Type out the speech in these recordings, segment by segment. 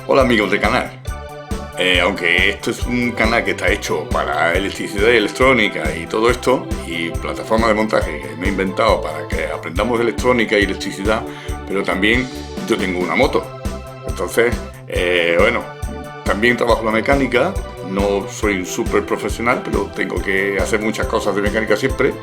Hola amigos del canal. Aunque esto es un canal que está hecho para electricidad y electrónica y todo esto, y plataforma de montaje que me he inventado para que aprendamos electrónica y electricidad, pero también yo tengo una moto. Entonces, bueno, también trabajo la mecánica. No soy un súper profesional, pero tengo que hacer muchas cosas de mecánica siempre.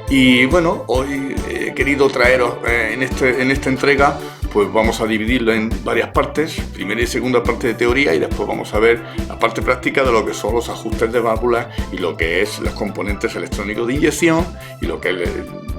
Y bueno, hoy he querido traeros en esta entrega, pues vamos a dividirlo en varias partes, primera y segunda parte de teoría, y después vamos a ver la parte práctica de lo que son los ajustes de válvulas y lo que es los componentes electrónicos de inyección y lo que es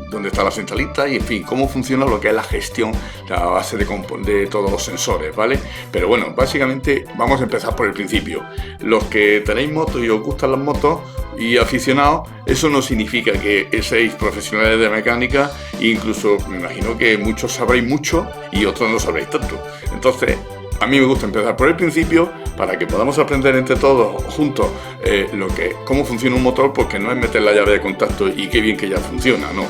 dónde está la centralita y en fin, cómo funciona lo que es la gestión, la base de todos los sensores, ¿vale? Pero bueno, básicamente vamos a empezar por el principio. Los que tenéis motos y os gustan las motos y aficionados, eso no significa que seáis profesionales de mecánica, e incluso me imagino que muchos sabréis mucho y otros no sabréis tanto. Entonces, a mí me gusta empezar por el principio para que podamos aprender entre todos juntos cómo funciona un motor, porque no es meter la llave de contacto y qué bien que ya funciona, no.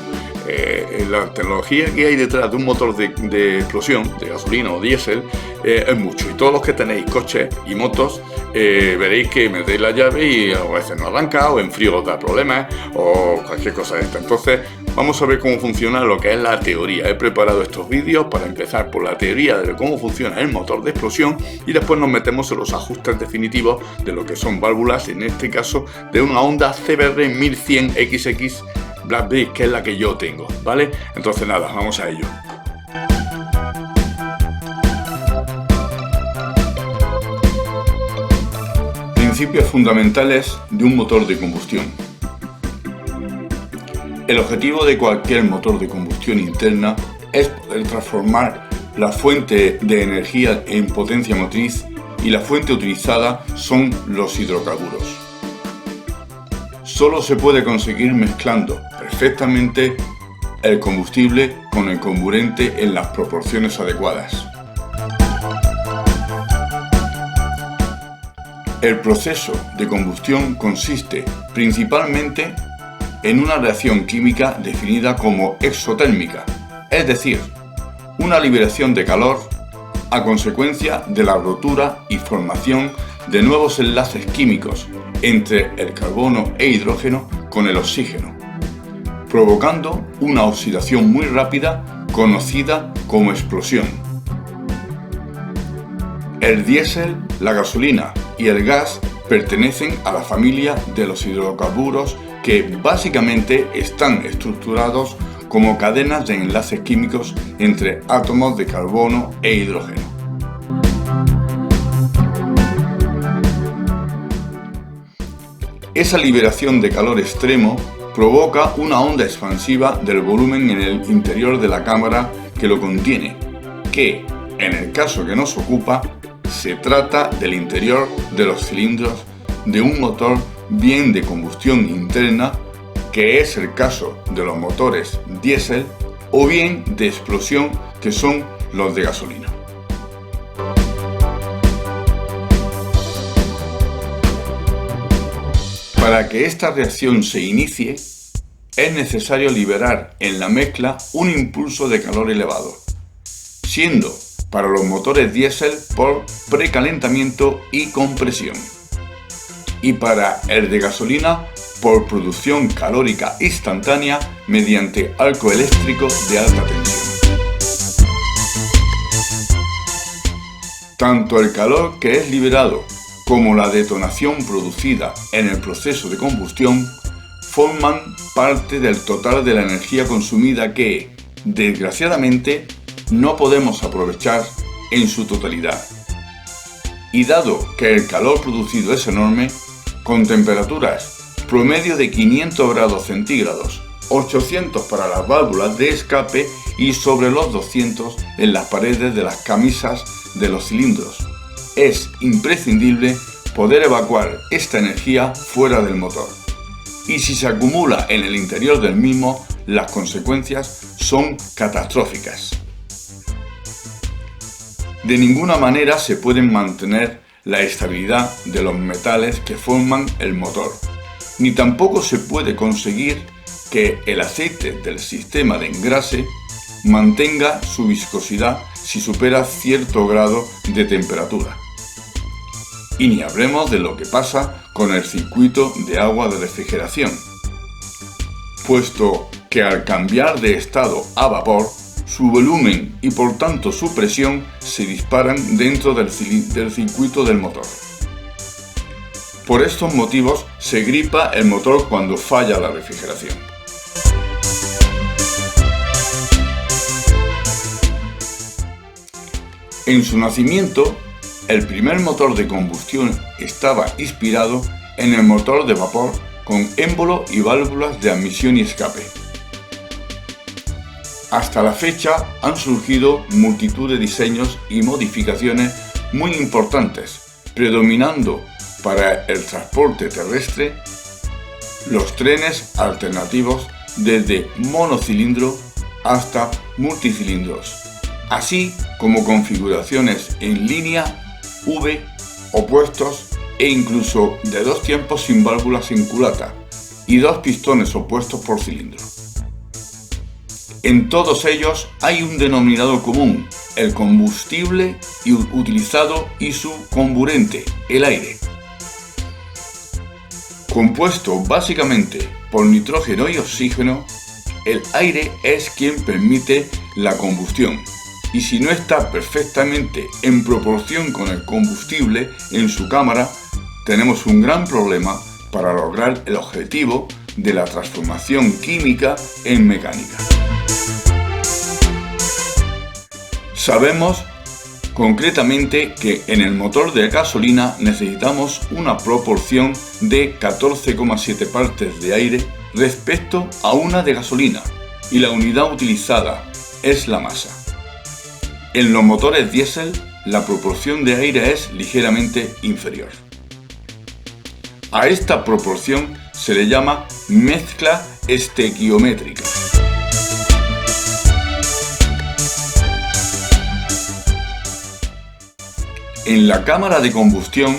La tecnología que hay detrás de un motor de explosión, de gasolina o diésel, es mucho, y todos los que tenéis coches y motos veréis que metéis la llave y a veces no arranca, o en frío os da problemas, o cualquier cosa de esta. Entonces vamos a ver cómo funciona lo que es la teoría. He preparado estos vídeos para empezar por la teoría de cómo funciona el motor de explosión, y después nos metemos en los ajustes definitivos de lo que son válvulas, en este caso de una Honda CBR 1100XX Black Bay, que es la que yo tengo, ¿vale? Entonces nada, vamos a ello. Principios fundamentales de un motor de combustión. El objetivo de cualquier motor de combustión interna es poder transformar la fuente de energía en potencia motriz, y la fuente utilizada son los hidrocarburos. Solo se puede conseguir mezclando perfectamente el combustible con el comburente en las proporciones adecuadas. El proceso de combustión consiste principalmente en una reacción química definida como exotérmica, es decir, una liberación de calor a consecuencia de la rotura y formación de nuevos enlaces químicos entre el carbono e hidrógeno con el oxígeno, provocando una oxidación muy rápida conocida como explosión. El diésel, la gasolina y el gas pertenecen a la familia de los hidrocarburos, que básicamente están estructurados como cadenas de enlaces químicos entre átomos de carbono e hidrógeno. Esa liberación de calor extremo provoca una onda expansiva del volumen en el interior de la cámara que lo contiene, que, en el caso que nos ocupa, se trata del interior de los cilindros de un motor bien de combustión interna, que es el caso de los motores diésel, o bien de explosión, que son los de gasolina. Para que esta reacción se inicie, es necesario liberar en la mezcla un impulso de calor elevado, siendo para los motores diésel por precalentamiento y compresión, y para el de gasolina por producción calórica instantánea mediante arco eléctrico de alta tensión. Tanto el calor que es liberado como la detonación producida en el proceso de combustión forman parte del total de la energía consumida que, desgraciadamente, no podemos aprovechar en su totalidad. Y dado que el calor producido es enorme, con temperaturas promedio de 500 grados centígrados, 800 para las válvulas de escape y sobre los 200 en las paredes de las camisas de los cilindros, es imprescindible poder evacuar esta energía fuera del motor. Y si se acumula en el interior del mismo, las consecuencias son catastróficas. De ninguna manera se pueden mantener la estabilidad de los metales que forman el motor, ni tampoco se puede conseguir que el aceite del sistema de engrase mantenga su viscosidad si supera cierto grado de temperatura. Y ni hablemos de lo que pasa con el circuito de agua de refrigeración, puesto que al cambiar de estado a vapor, su volumen y por tanto su presión se disparan dentro del circuito del motor. Por estos motivos se gripa el motor cuando falla la refrigeración. En su nacimiento, el primer motor de combustión estaba inspirado en el motor de vapor con émbolo y válvulas de admisión y escape. Hasta la fecha han surgido multitud de diseños y modificaciones muy importantes, predominando para el transporte terrestre los trenes alternativos desde monocilindro hasta multicilindros, así como configuraciones en línea, V, opuestos e incluso de dos tiempos sin válvulas en culata y dos pistones opuestos por cilindro. En todos ellos hay un denominador común, el combustible utilizado y su comburente, el aire. Compuesto básicamente por nitrógeno y oxígeno, el aire es quien permite la combustión. Y si no está perfectamente en proporción con el combustible en su cámara, tenemos un gran problema para lograr el objetivo de la transformación química en mecánica. Sabemos concretamente que en el motor de gasolina necesitamos una proporción de 14,7 partes de aire respecto a una de gasolina, y la unidad utilizada es la masa. En los motores diésel, la proporción de aire es ligeramente inferior. A esta proporción se le llama mezcla estequiométrica. En la cámara de combustión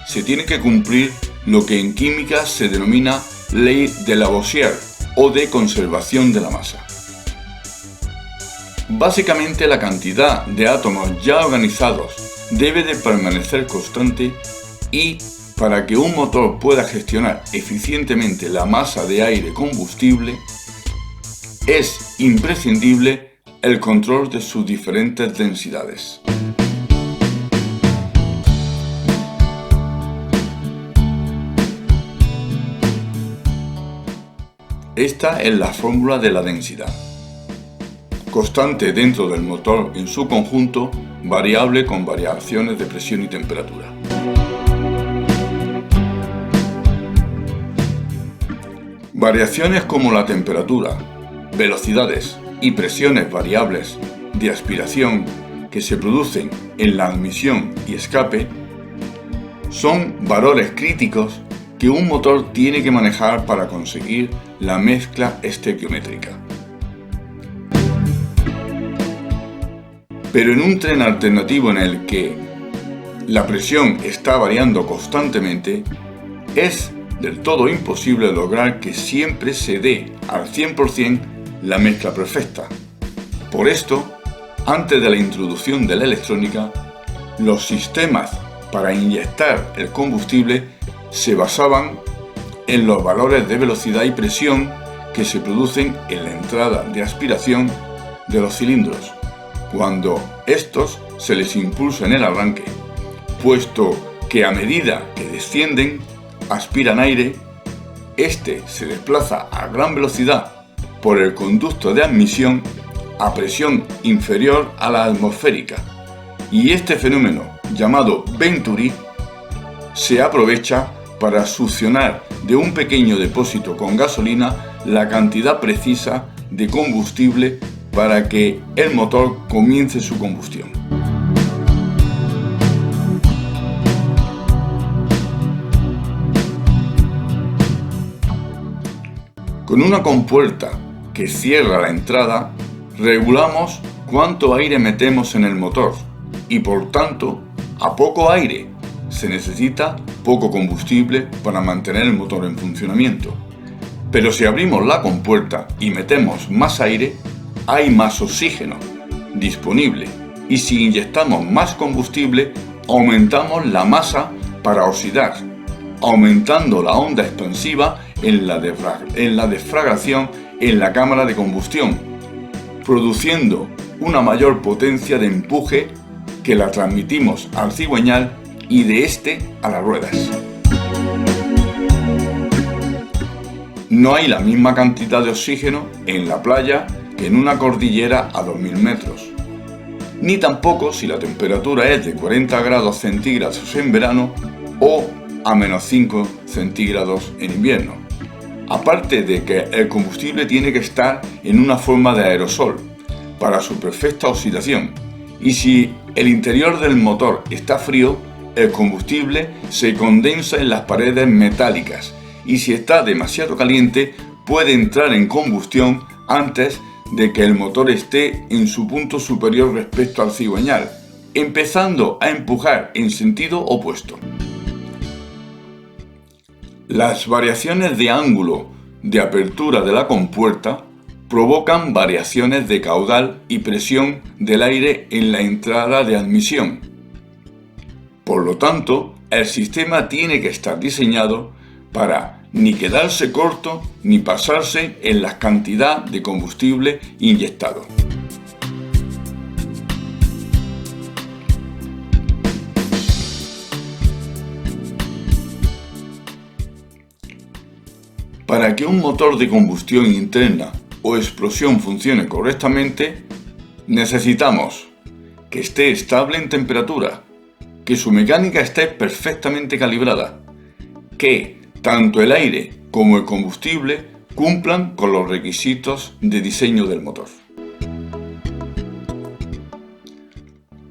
se tiene que cumplir lo que en química se denomina ley de Lavoisier o de conservación de la masa. Básicamente, la cantidad de átomos ya organizados debe de permanecer constante, y para que un motor pueda gestionar eficientemente la masa de aire combustible es imprescindible el control de sus diferentes densidades. Esta es la fórmula de la densidad. Constante dentro del motor en su conjunto, variable con variaciones de presión y temperatura. Variaciones como la temperatura, velocidades y presiones variables de aspiración que se producen en la admisión y escape son valores críticos que un motor tiene que manejar para conseguir la mezcla estequiométrica. Pero en un tren alternativo en el que la presión está variando constantemente, es del todo imposible lograr que siempre se dé al 100% la mezcla perfecta. Por esto, antes de la introducción de la electrónica, los sistemas para inyectar el combustible se basaban en los valores de velocidad y presión que se producen en la entrada de aspiración de los cilindros, cuando estos se les impulsa en el arranque, puesto que a medida que descienden, aspiran aire, este se desplaza a gran velocidad por el conducto de admisión a presión inferior a la atmosférica, y este fenómeno llamado Venturi se aprovecha para succionar de un pequeño depósito con gasolina la cantidad precisa de combustible para que el motor comience su combustión. Con una compuerta que cierra la entrada, regulamos cuánto aire metemos en el motor y por tanto, a poco aire se necesita poco combustible para mantener el motor en funcionamiento. Pero si abrimos la compuerta y metemos más aire, hay más oxígeno disponible y si inyectamos más combustible, aumentamos la masa para oxidar, aumentando la onda expansiva en la deflagración en la cámara de combustión, produciendo una mayor potencia de empuje que la transmitimos al cigüeñal y de este a las ruedas. No hay la misma cantidad de oxígeno en la playa que en una cordillera a 2000 metros, ni tampoco si la temperatura es de 40 grados centígrados en verano o a menos 5 centígrados en invierno. Aparte de que el combustible tiene que estar en una forma de aerosol para su perfecta oxidación, y si el interior del motor está frío, el combustible se condensa en las paredes metálicas y si está demasiado caliente puede entrar en combustión antes de que el motor esté en su punto superior respecto al cigüeñal, empezando a empujar en sentido opuesto. Las variaciones de ángulo de apertura de la compuerta provocan variaciones de caudal y presión del aire en la entrada de admisión. Por lo tanto, el sistema tiene que estar diseñado para ni quedarse corto ni pasarse en la cantidad de combustible inyectado. Para que un motor de combustión interna o explosión funcione correctamente, necesitamos que esté estable en temperatura, que su mecánica esté perfectamente calibrada, que tanto el aire como el combustible cumplan con los requisitos de diseño del motor.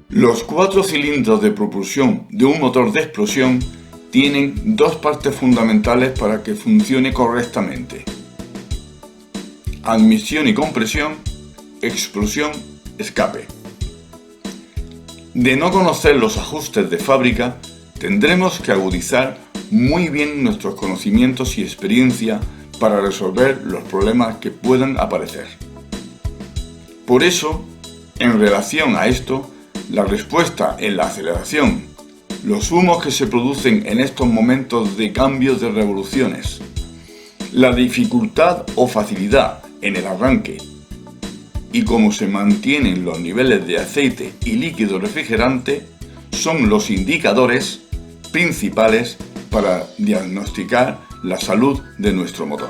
Los 4 cilindros de propulsión de un motor de explosión tienen 2 partes fundamentales para que funcione correctamente: admisión y compresión, explosión, escape. De no conocer los ajustes de fábrica, tendremos que agudizar muy bien nuestros conocimientos y experiencia para resolver los problemas que puedan aparecer. Por eso, en relación a esto, la respuesta en la aceleración, los humos que se producen en estos momentos de cambios de revoluciones, la dificultad o facilidad en el arranque y cómo se mantienen los niveles de aceite y líquido refrigerante son los indicadores principales para diagnosticar la salud de nuestro motor.